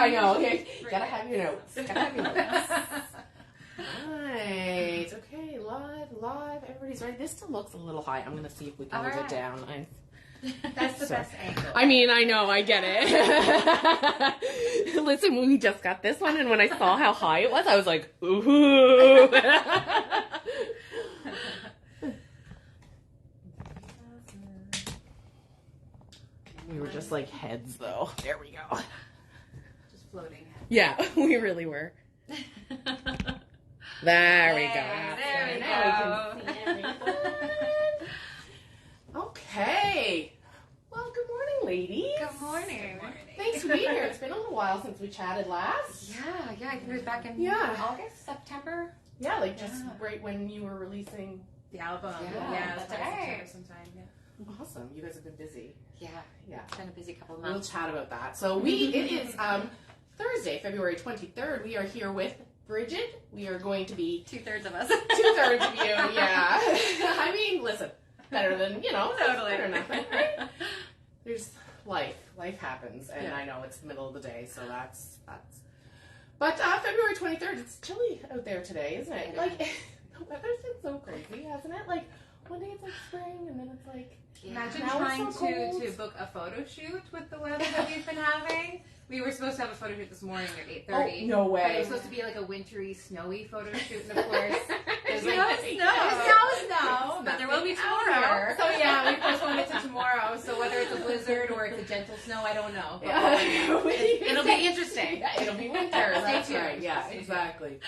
I know. Okay. Gotta have your notes. Right. Okay. Live. Everybody's ready. This still looks a little high. I'm gonna see if we can move it down. That's the best angle. I mean, I know, I get it. Listen, we just got this one, and when I saw how high it was, I was like, ooh. We were just like heads, though. There we go. Just floating. Yeah, we really were. There we go. There we Now go. we can see everything. Okay. Well, good morning, ladies. Good morning. Thanks for being here. It's been a little while since we chatted last. Yeah, I think it was back in August, September. Yeah, like just right when you were releasing the album. Yeah, that's right. Sometime. Yeah. Awesome. You guys have been busy. Yeah. It's been a busy couple of We'll months. chat about that. So it is Thursday, February 23rd. We are here with Brigid. We are going to be 2/3 of us. 2/3 of you. Yeah. I mean, listen, better than Totally. better than nothing, right? There's life happens, and I know it's the middle of the day, so that's. But February 23rd, it's chilly out there today, isn't it? Like the weather's been so crazy, hasn't it? Like one day it's like spring, and then it's like. Imagine now trying it's so cold. to book a photo shoot with the weather that we've been having. We were supposed to have a photo shoot this morning at 8:30. Oh, no way. But it was supposed to be like a wintry, snowy photo shoot, and of course, there's No like snow. But there will be tomorrow. So yeah, we postponed it to tomorrow. So whether it's a blizzard or it's a gentle snow, I don't know. It'll be interesting. Yeah, it'll be winter. That's tuned. right. Yeah, exactly.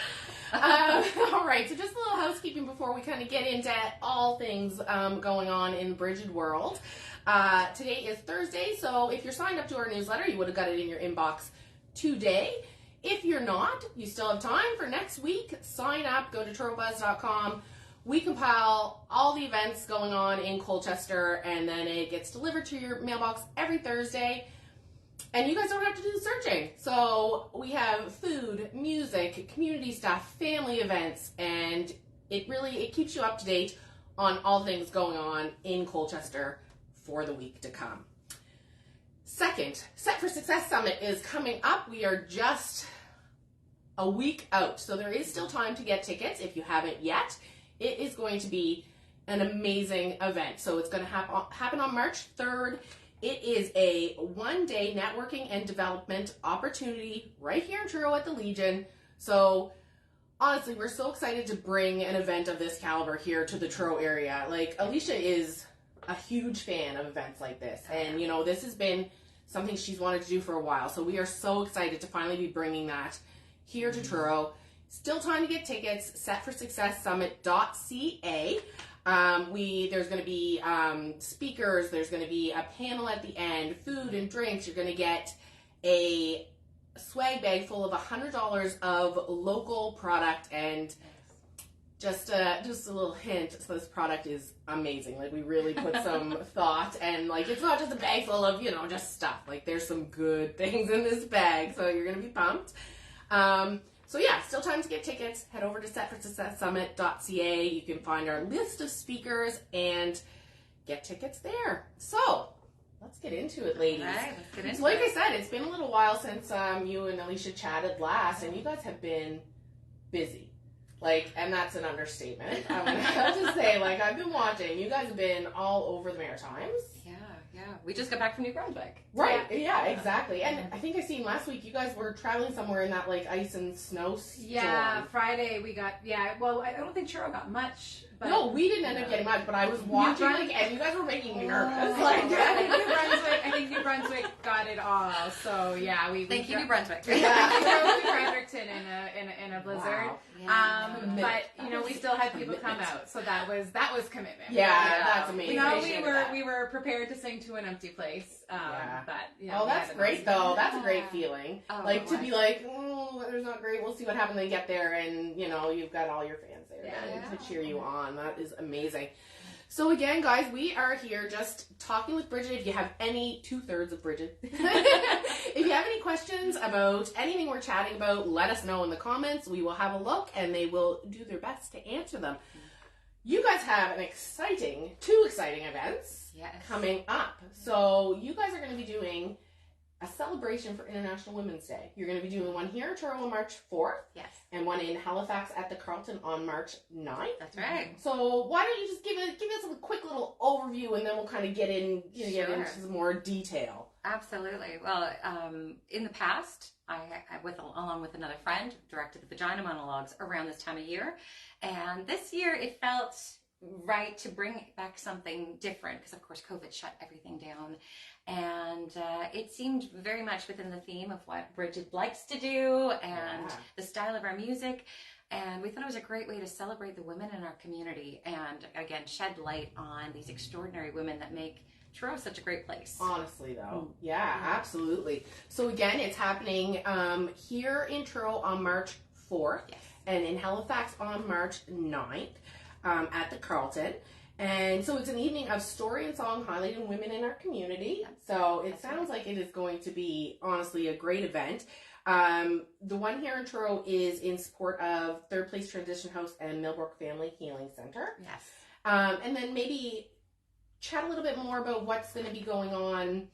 All right, so just a little housekeeping before we kind of get into all things going on in Brigid world. Today is Thursday, so if you're signed up to our newsletter, you would have got it in your inbox today. If you're not, you still have time for next week. Sign up, go to turtlebuzz.com. We compile all the events going on in Colchester, and then it gets delivered to your mailbox every Thursday. And you guys don't have to do the searching. So we have food, music, community stuff, family events, and it keeps you up to date on all things going on in Colchester for the week to come. Second, Set for Success Summit is coming up. We are just a week out, so there is still time to get tickets if you haven't yet. It is going to be an amazing event. So it's going to happen on March 3rd. It is a one-day networking and development opportunity right here in Truro at the Legion. So honestly, we're so excited to bring an event of this caliber here to the Truro area. Like, Alicia is a huge fan of events like this. And, this has been something she's wanted to do for a while. So we are so excited to finally be bringing that here to Truro. Still time to get tickets, setforsuccesssummit.ca. There's going to be speakers, there's going to be a panel at the end, food and drinks. You're going to get a swag bag full of $100 of local product, and just a little hint, so this product is amazing. Like, we really put some thought, and like, it's not just a bag full of, just stuff. Like, there's some good things in this bag, so you're going to be pumped. So yeah, still time to get tickets. Head over to setforsuccesssummit.ca. You can find our list of speakers and get tickets there. So let's get into it, ladies. All right, let's get into so like it. I said, it's been a little while since you and Alicia chatted last, and you guys have been busy. And that's an understatement. I'm going to have to say, I've been watching. You guys have been all over the Maritimes. Yeah. We just got back from New Brunswick. Right, yeah, exactly. And I think I seen last week you guys were traveling somewhere in that, ice and snow storm. Yeah, Friday we got, well, I don't think Truro got much. But, no, we didn't end up getting much, but I was watching, and you guys were making me nervous. I think New Brunswick got it all. So, yeah. Thank you, New Brunswick. Yeah, we drove to Fredericton in a blizzard. Wow. But we still had people come out, so that was commitment. Yeah, that's amazing. We were prepared to sing to an empty place. But that's great though. That's a great feeling. To be like, the weather's not great. We'll see what happens. They get there, and you've got all your fans there to cheer you on. That is amazing. So again, guys, we are here just talking with Brigid. If you have any 2/3 of Brigid, if you have any questions about anything we're chatting about, let us know in the comments. We will have a look, and they will do their best to answer them. You guys have two exciting events coming up. So you guys are going to be doing a celebration for International Women's Day. You're going to be doing one here in Toronto on March 4th. Yes. And one in Halifax at the Carlton on March 9th. That's right. So why don't you just give us a quick little overview, and then we'll kind of get into some more detail. Absolutely. Well, in the past, I along with another friend, directed the Vagina Monologues around this time of year. And this year it felt right to bring back something different because, of course, COVID shut everything down. And it seemed very much within the theme of what Brigid likes to do and the style of our music. And we thought it was a great way to celebrate the women in our community and, again, shed light on these extraordinary women that make Toronto such a great place. Honestly, though. Yeah, absolutely. So, again, it's happening here in Toronto on March 4th and in Halifax on March 9th at the Carlton. And so it's an evening of story and song highlighting women in our community. So it sounds like it is going to be, honestly, a great event. The one here in Toronto is in support of Third Place Transition House and Millbrook Family Healing Center. Yes. And then maybe chat a little bit more about what's going to be going on.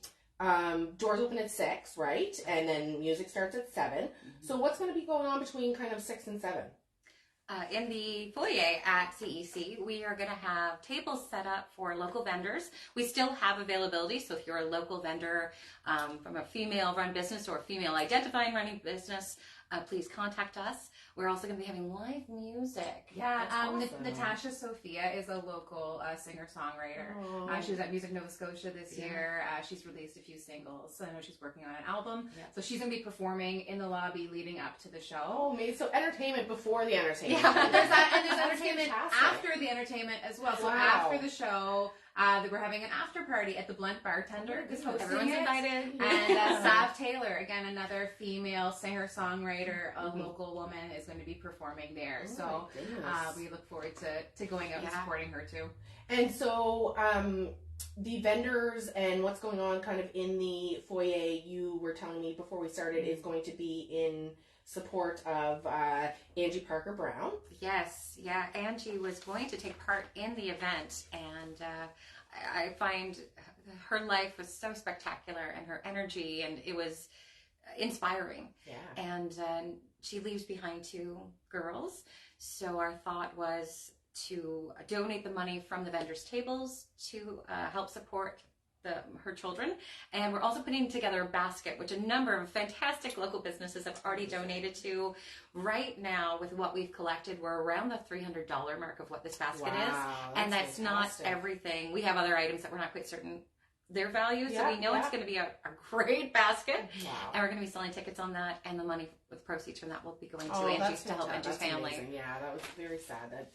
Doors open at 6, right? And then music starts at 7. Mm-hmm. So what's going to be going on between kind of 6 and 7? In the foyer at CEC, we are going to have tables set up for local vendors. We still have availability, so if you're a local vendor from a female-run business or a female-identifying running business, please contact us. We're also going to be having live music. Yeah, awesome. Natasha Sophia is a local singer-songwriter. She was at Music Nova Scotia this year. She's released a few singles. So I know she's working on an album. Yeah. So she's going to be performing in the lobby leading up to the show. Oh, amazing. So entertainment before the entertainment. Yeah, and there's entertainment after the entertainment as well. So after the show, we're having an after party at the Blunt Bartender. Everyone's invited. And Sav Taylor, again, another female singer-songwriter, a local woman, is going to be performing there. So we look forward to going out and supporting her too. And so the vendors and what's going on kind of in the foyer, you were telling me before we started, is going to be in support of Angie Parker Brown. Yes, yeah. Angie was going to take part in the event, and I find her life was so spectacular, and her energy, and it was inspiring. Yeah. And she leaves behind 2 girls, so our thought was to donate the money from the vendors' tables to help support her children. And we're also putting together a basket, which a number of fantastic local businesses have already donated to. Right now, with what we've collected, we're around the $300 mark of what this basket is. And that's fantastic. Not everything. We have other items that we're not quite certain their value, so we know it's going to be a great basket. Wow. And we're going to be selling tickets on that, and the money with proceeds from that will be going to Angie's to help Angie's family. Amazing. Yeah, that was very sad.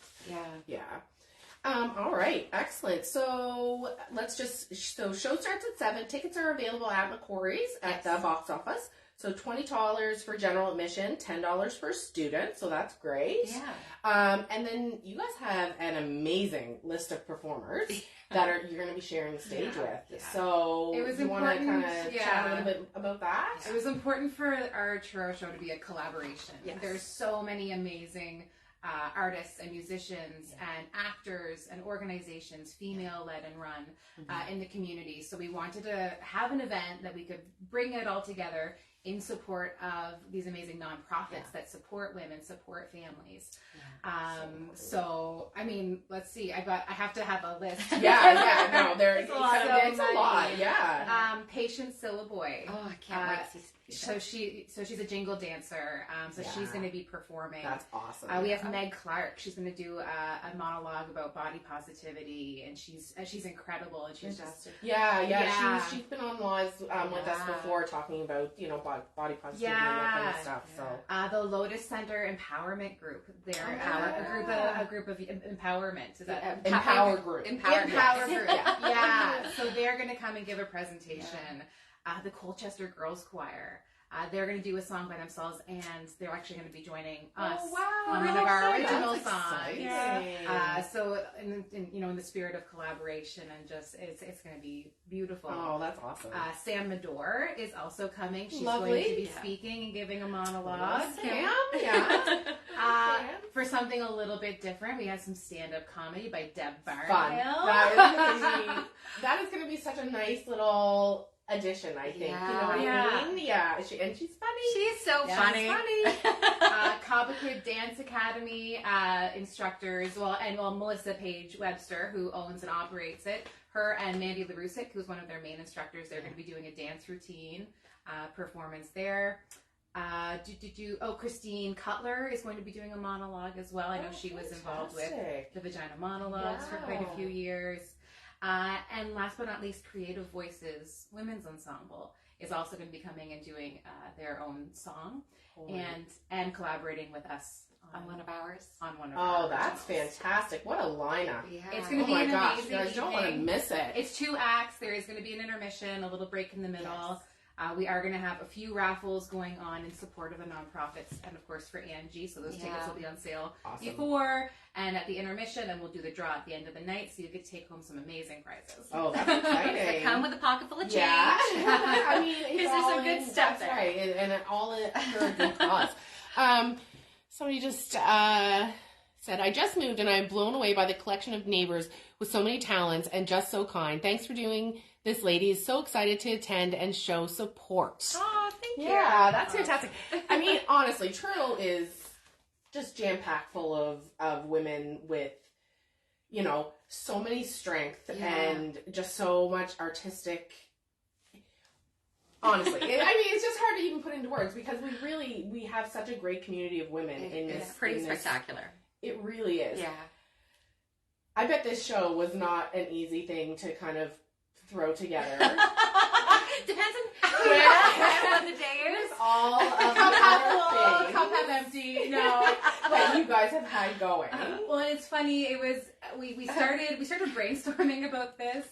Yeah. All right, excellent. So show starts at 7. Tickets are available at Macquarie's at the box office. So $20 for general admission, $10 for students. So that's great. Yeah. And then you guys have an amazing list of performers that you're going to be sharing the stage with. Yeah. So it was you want to kind of chat a little bit about that? It was important for our Toronto show to be a collaboration. Yes. There's so many amazing artists and musicians and actors and organizations, female-led and run, in the community. So we wanted to have an event that we could bring it all together in support of these amazing nonprofits that support women, support families. So, I mean, let's see. I have to have a list. No, it's a lot. Yeah. Patience Sillaboy. Oh, I can't wait to see. So she's a jingle dancer. She's going to be performing. That's awesome. We have Meg Clark. She's going to do a monologue about body positivity, and she's incredible. And she's just She's been on live with us before talking about body positivity and that kind of stuff. So the Lotus Center Empowerment Group. They're a group of empowerment. Is that Empower Group? Empower Group. Yeah. So they're going to come and give a presentation. The Colchester Girls Choir. They're going to do a song by themselves, and they're actually going to be joining us on one of our original songs. Yeah. So, in the spirit of collaboration, and just it's going to be beautiful. Oh, that's awesome. Sam Medor is also coming. She's Lovely. going to be speaking and giving a monologue. Sam, for something a little bit different, we have some stand-up comedy by Deb Barnhill. Fun. That is going to be such a nice little addition, I think. Yeah. You know what I mean? Yeah. She's funny. She's so funny. Cobequid Dance Academy instructors, Melissa Page Webster, who owns and operates it, her and Mandy LaRusick, who's one of their main instructors, they're going to be doing a dance routine performance there. Christine Cutler is going to be doing a monologue as well. I know she was involved with the Vagina Monologues for quite a few years. And last but not least, Creative Voices Women's Ensemble is also going to be coming and doing their own song and collaborating with us on one of ours. Oh, that's fantastic. What a lineup. Yeah. It's going to be an amazing you guys don't want to miss it. It's 2 acts. There is going to be an intermission, a little break in the middle. Yes. We are going to have a few raffles going on in support of the nonprofits and, of course, for Angie. So those tickets will be on sale before and at the intermission, and we'll do the draw at the end of the night. So you get to take home some amazing prizes. Oh, that's exciting. Come with a pocket full of change. Yeah. I mean, there's some good stuff there. That's right. And all for a good cause. Somebody just said, I just moved and I'm blown away by the collection of neighbors with so many talents and just so kind. Thanks for doing this, ladies. So excited to attend and show support. Oh, thank you. Yeah, that's fantastic. I mean, honestly, Truro is just jam-packed full of women with, so many strength and just so much artistic. Honestly, it's just hard to even put into words because we have such a great community of women in this. It's pretty spectacular. It really is. Yeah. I bet this show was not an easy thing to kind of throw together. Depends on what the day is. All of cup half full, things. cup half empty. No, that you guys have had going. Well, and it's funny. It was we started brainstorming about this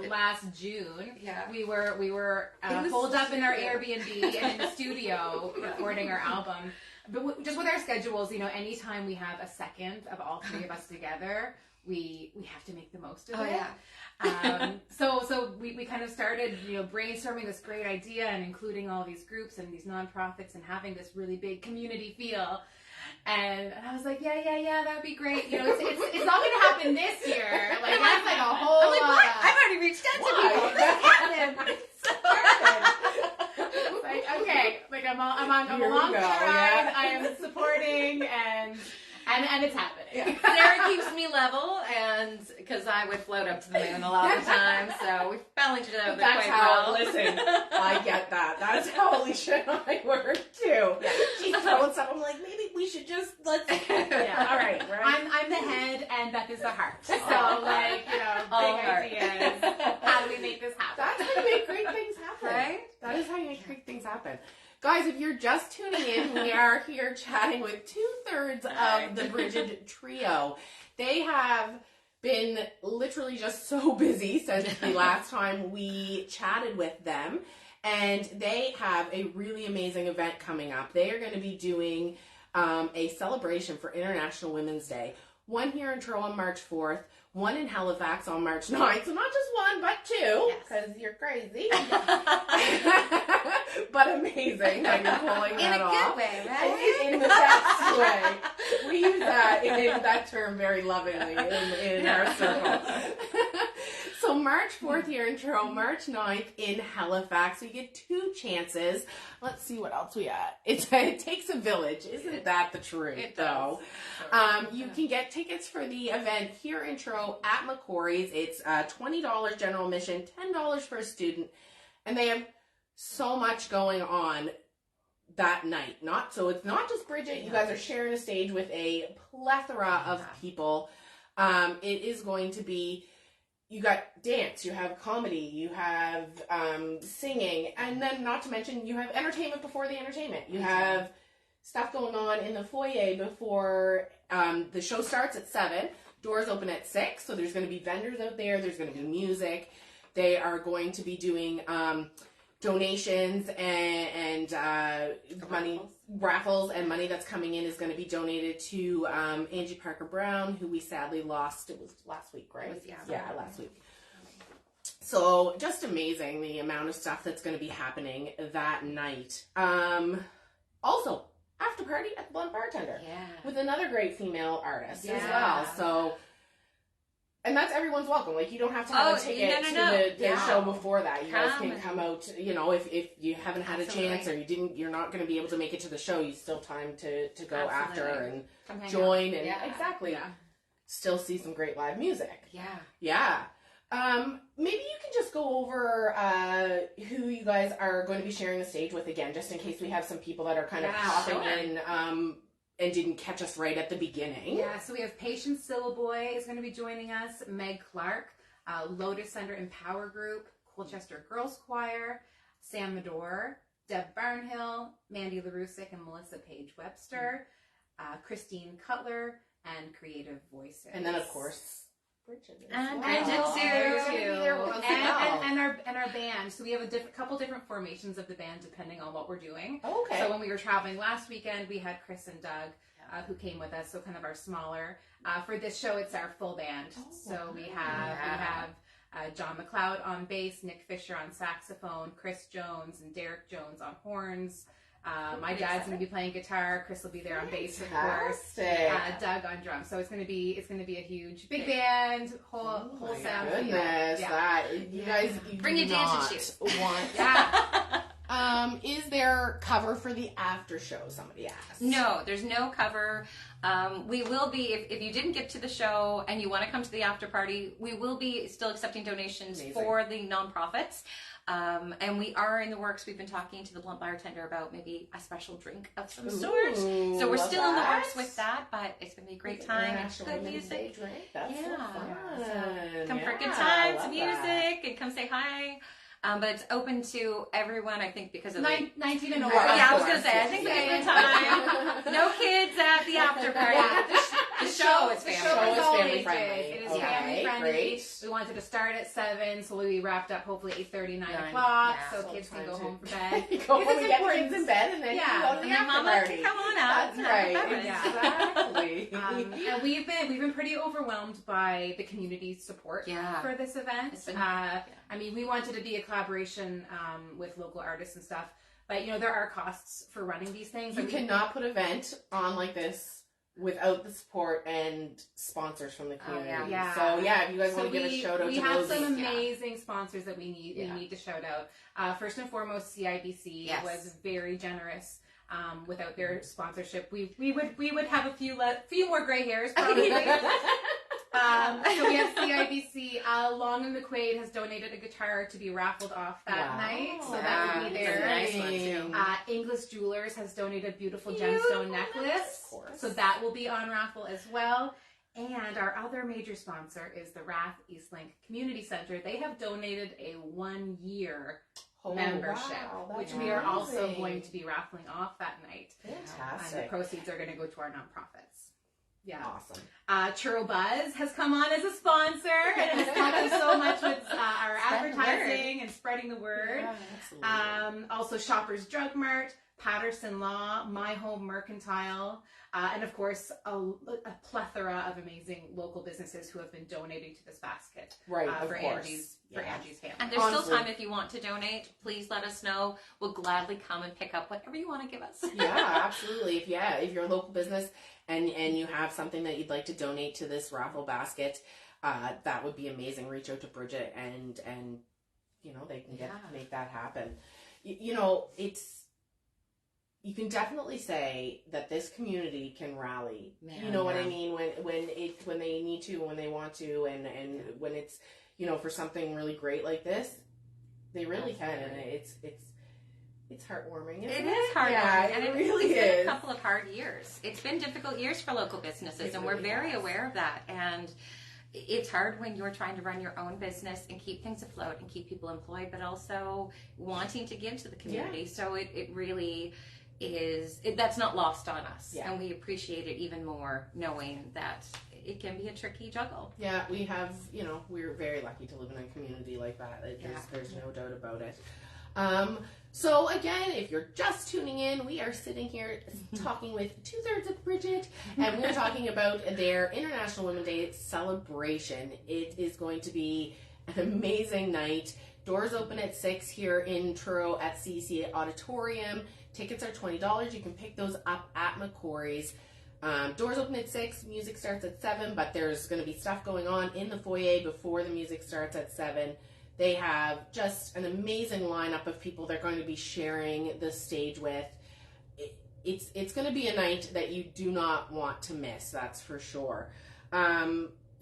last June. Yeah, we were holed up in our Airbnb and in the studio recording our album. But just with our schedules, anytime we have a second of all 3 of us together, we have to make the most of it. Yeah. So we kind of started, brainstorming this great idea and including all these groups and these nonprofits and having this really big community feel. And I was like, yeah, that'd be great. It's not going to happen this year. Like that's like a whole. I'm like, what? I've already reached out to people. Like, okay, like I'm along for the ride. Yeah. I am supporting and it's happening. Yeah. Sarah keeps me level, and because I would float up to the moon a lot of the time, so we fell into the That's quite how. well. Listen, I get that. That's how Alicia and I were too. Yeah. She's throwing stuff. I'm like, maybe we should just let's. Yeah. All right. I'm the head, and Beth is the heart. So big ideas. How do we make this happen? That's how you make great things happen. Right? That is how you make great things happen. Guys, if you're just tuning in, we are here chatting with 2/3 of the Brigid trio. They have been literally just so busy since the last time we chatted with them. And they have a really amazing event coming up. They are going to be doing a celebration for International Women's Day. One here in Truro on March 4th, one in Halifax on March 9th. So not just one, but 2, because you're crazy. But amazing that you're pulling that off. In a good way, right? In the best way. We use that term very lovingly in our circle. So March 4th here in Truro, March 9th in Halifax. We get 2 chances. Let's see what else we got. It takes a village. Isn't that the truth, though? You can get tickets for the event here in Truro at McCory's. It's $20 general admission, $10 for a student. And they have so much going on that night. So it's not just Brigid. You guys are sharing a stage with a plethora of people. It is going to be... You got dance, you have comedy, you have singing, and then not to mention you have entertainment before the entertainment. You have stuff going on in the foyer before the show starts at 7. Doors open at 6, so there's going to be vendors out there. There's going to be music. They are going to be doing donations and money raffles, and money that's coming in is going to be donated to Angie Parker Brown, who we sadly lost. It was last week, right? Last week. So just amazing the amount of stuff that's going to be happening that night. Also, after party at the Blunt Bartender with another great female artist as well. So And that's everyone's welcome. Like, you don't have to have a ticket to the show before that. You guys can come out, you know, if you haven't had a chance or you're not going to be able to make it to the show, you still time to go after and join and still see some great live music. Yeah. Maybe you can just go over who you guys are going to be sharing the stage with again, just in case we have some people that are kind of popping in and didn't catch us right at the beginning. Yeah, so we have Patience Syllaboy is going to be joining us, Meg Clark, Lotus Center Empower Group, Colchester Girls Choir, Sam Medor, Deb Barnhill, Mandy LaRusick and Melissa Page Webster, Christine Cutler, and Creative Voices. And then, of course, Brigid. And Brigid too. And our band. So we have a couple different formations of the band depending on what we're doing. Oh, okay. So when we were traveling last weekend, we had Chris and Doug who came with us. So kind of our smaller. For this show, it's our full band. So we have John McLeod on bass, Nick Fisher on saxophone, Chris Jones and Derek Jones on horns. My dad's going to be playing guitar. Chris will be there on bass, of course. Doug on drums. So it's going to be a huge big band, whole sound. Goodness, you guys bring your dancing shoes. Is there cover for the after show? Somebody asked. No, there's no cover. We will be, if you didn't get to the show and you want to come to the after party, we will be still accepting donations for the nonprofits. And we are in the works. We've been talking to the Blunt bartender about maybe a special drink of some sort. So we're still in the works with that, but it's going to be a great time. Good music. That's so fun. So come for good times, music, and come say hi. But it's open to everyone, I think, because of 19 and over. Yeah, I was going to say, I think it's a good time. No kids at the after party. The show is family friendly. It is family friendly. Great. We wanted to start at 7, so we'll be wrapped up hopefully 8:30, 9 o'clock, so kids can go home for bed. Go home and get the kids in bed, and then you can go to the after party. Can come on out. That's right. Exactly. And we've been pretty overwhelmed by the community support for this event. I mean, we wanted to be a collaboration with local artists and stuff, but you know there are costs for running these things. You cannot put an event on like this without the support and sponsors from the community. So if you guys want to give a shout out to those. We have some amazing sponsors that we need to shout out. First and foremost, CIBC was very generous. Without their sponsorship, we would have a few more gray hairs probably. So we have CIBC. Long and McQuaid has donated a guitar to be raffled off that night, so that would be there. Nice one too. English Jewelers has donated a beautiful gemstone necklace, so that will be on raffle as well. And our other major sponsor is the Rath Eastlink Community Center. They have donated a 1-year membership, which we are also going to be raffling off that night. Fantastic. And the proceeds are going to go to our nonprofits. Yeah. Awesome. Churro Buzz has come on as a sponsor and has helped us so much with our advertising and spreading the word. Yeah, also Shoppers Drug Mart, Patterson Law, My Home Mercantile, and of course a plethora of amazing local businesses who have been donating to this basket for Angie's family. And there's still time if you want to donate. Please let us know. We'll gladly come and pick up whatever you want to give us. Yeah, absolutely. If you're a local business and you have something that you'd like to donate to this raffle basket, that would be amazing. Reach out to Brigid and you know they can make that happen. You know, you can definitely say that this community can rally. You know what I mean? When they need to, when they want to, and when it's, you know, for something really great like this, they really can, and it's heartwarming. It is heartwarming, and it really is. Been a couple of hard years. It's been difficult years for local businesses, and we're very aware of that. And it's hard when you're trying to run your own business and keep things afloat and keep people employed, but also wanting to give to the community. So it really is, that's not lost on us. And we appreciate it even more knowing that it can be a tricky juggle. Yeah, we have, you know, we're very lucky to live in a community like that. There's no doubt about it. So again, if you're just tuning in, we are sitting here talking with 2/3 of Brigid, and we're talking about their International Women's Day celebration. It is going to be an amazing night. Doors open at 6 here in Truro at CC Auditorium. Tickets are $20. You can pick those up at McCory's. Doors open at 6, music starts at 7, but there's going to be stuff going on in the foyer before the music starts at 7. They have just an amazing lineup of people they're going to be sharing the stage with. It's going to be a night that you do not want to miss, that's for sure.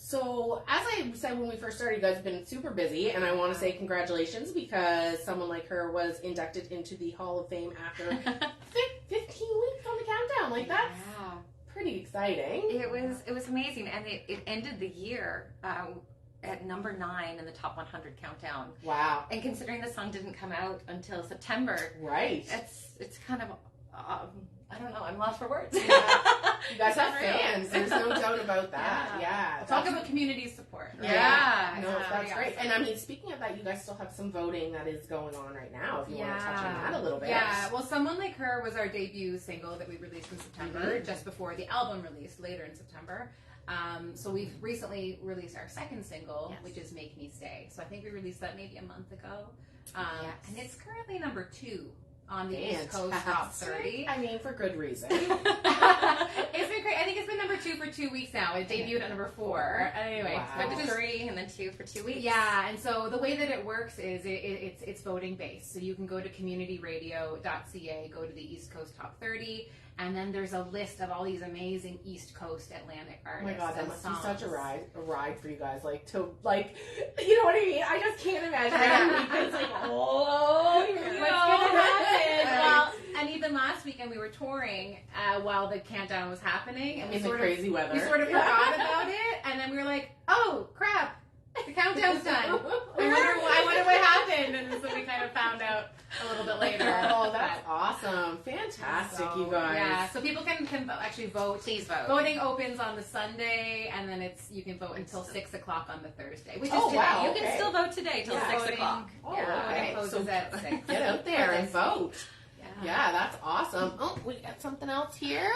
So, as I said when we first started, you guys have been super busy, and I want to say congratulations because someone like her was inducted into the Hall of Fame after 15 weeks on the countdown. Like, that's pretty exciting. It was amazing, and it ended the year at number 9 in the top 100 countdown. Wow. And considering the song didn't come out until September, right? It's kind of I don't know. I'm lost for words. You guys have fans. There's no doubt about that. Yeah. Talk about community support. Right? Yeah. No, that's great. And I mean, speaking of that, you guys still have some voting that is going on right now. If you want to touch on that a little bit. Yeah. Well, Someone Like Her was our debut single that we released in September, just before the album released later in September. So we've recently released our second single, which is Make Me Stay. So I think we released that maybe a month ago. And it's currently number 2 on the East Coast Top 30. I mean, for good reason. It's been great. I think it's been number 2 for 2 weeks now. It debuted at number 4. Anyway, went to 3 and then 2 for 2 weeks. Yeah, and so the way that it works is it's voting based. So you can go to communityradio.ca, go to the East Coast Top 30, and then there's a list of all these amazing East Coast Atlantic artists. Oh my God, that must songs. be such a ride for you guys. You know what I mean? I just can't imagine. It's like, what's gonna happen? Well, and even last weekend we were touring while the countdown was happening, and in the crazy weather. We sort of forgot about it, and then we were like, "Oh crap, the countdown's done. I wonder what happened." And so we kind of found out a little bit later. Oh, that's awesome! Fantastic, you guys. Yeah, so people can actually vote. Please vote. Voting opens on the Sunday, and then you can vote until 6 o'clock on the Thursday, which is today. Wow, you can still vote today till 6 o'clock. Oh, Voting closes at 6. Get out there and vote. Yeah, that's awesome. Oh, we got something else here.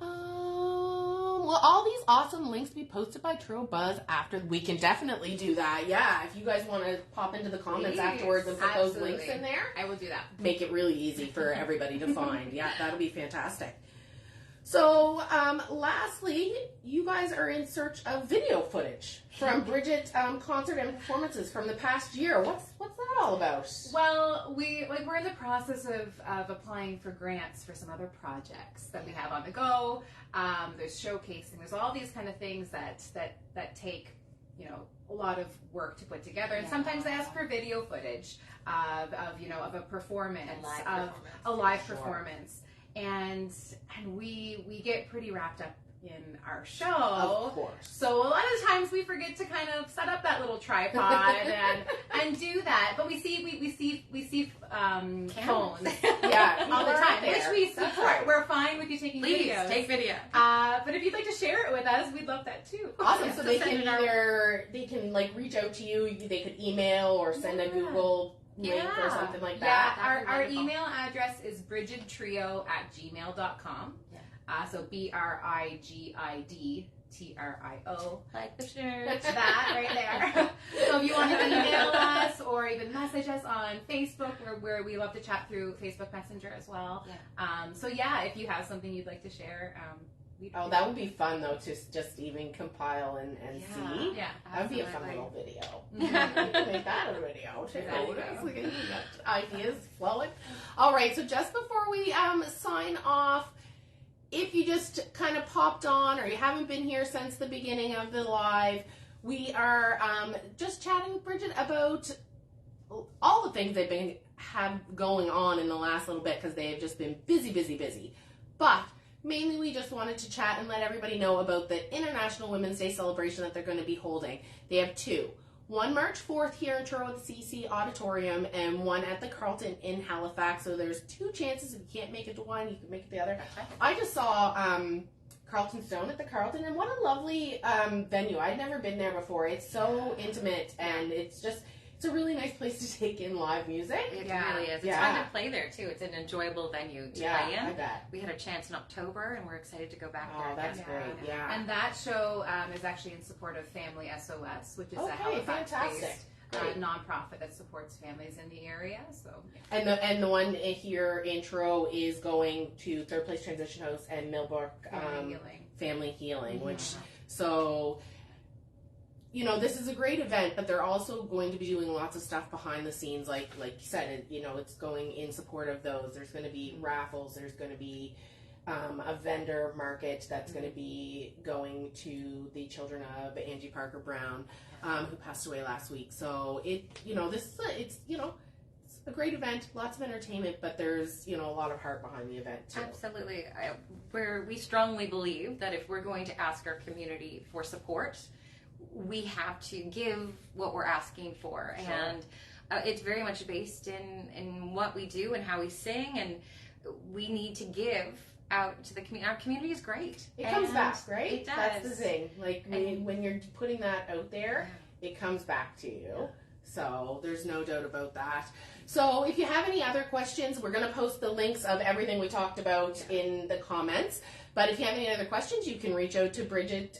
Well, all these awesome links to be posted by True Buzz after. We can definitely do that. Yeah, if you guys want to pop into the comments afterwards and put those links in there, I will do that. Make it really easy for everybody to find. Yeah, that'll be fantastic. So, lastly, you guys are in search of video footage from Brigid concert and performances from the past year. What's that all about? Well, we're in the process of applying for grants for some other projects that we have on the go. There's showcasing. There's all these kind of things that take a lot of work to put together, and sometimes they ask for video footage of a performance, a live performance. And we get pretty wrapped up in our show. Of course. So a lot of times we forget to kind of set up that little tripod and do that. But we see phones all the time, which we support. Right. We're fine with you taking videos. Take video. But if you'd like to share it with us, we'd love that too. Awesome. So they can reach out to you. They could email or send a Google link or something like that. Yeah, our email address is brigidtrio@gmail.com. So BRIGIDTRIO. Like the shirt. That right there. So if you want to email us or even message us on Facebook, where we love to chat through Facebook Messenger as well. So if you have something you'd like to share, that would be fun though to just even compile and see. Yeah, that would be a fun little video. You can make that a video too. We got ideas flowing. All right, so just before we sign off, if you just kind of popped on or you haven't been here since the beginning of the live, we are just chatting with Brigid about all the things they've have going on in the last little bit because they have just been busy. But mainly we just wanted to chat and let everybody know about the International Women's Day celebration that they're going to be holding. They have 2. One March 4th here in Toronto at the CC Auditorium and one at the Carlton in Halifax. So there's 2 chances. If you can't make it to one, you can make it to the other. I just saw Carlton Stone at the Carlton, and what a lovely venue. I'd never been there before. It's so intimate, and it's a really nice place to take in live music. It really is. It's fun to play there, too. It's an enjoyable venue to play in. I bet. We had a chance in October, and we're excited to go back there. Oh, that's great. Yeah. And that show is actually in support of Family SOS, which is a Halifax-based Great. nonprofit that supports families in the area. So And the one here in Truro is going to Third Place Transition House and Millbrook Family Healing, which so. You know, this is a great event, but they're also going to be doing lots of stuff behind the scenes, like you said. You know, it's going in support of those. There's going to be raffles. There's going to be a vendor market that's going to be going to the children of Angie Parker Brown, who passed away last week. So it's a great event, lots of entertainment, but there's a lot of heart behind the event too. Absolutely, we strongly believe that if we're going to ask our community for support, we have to give what we're asking for. Sure. And it's very much based in what we do and how we sing, and we need to give out to the community. Our community is great. It comes back, right? It does. That's the thing. Like when you're putting that out there, it comes back to you. Yeah. So there's no doubt about that. So if you have any other questions, we're going to post the links of everything we talked about in the comments. But if you have any other questions, you can reach out to Brigid.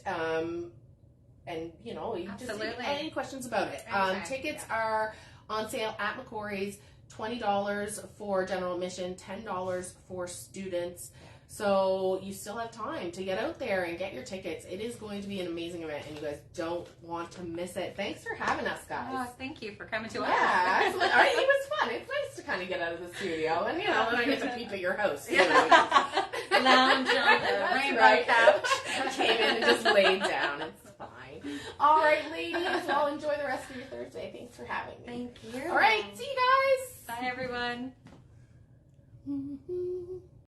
And you just any questions about it. Tickets are on sale at McCory's. $20 for general admission, $10 for students. So you still have time to get out there and get your tickets. It is going to be an amazing event, and you guys don't want to miss it. Thanks for having us, guys. Oh, thank you for coming to us. Yeah, it was fun. It's nice to kind of get out of the studio, and then I get to peep at your house. Lounge on the rainbow couch. Came in and just laid down. It's fine. All right, ladies. Well, enjoy the rest of your Thursday. Thanks for having me. Thank you. All right, see you guys. Bye, everyone.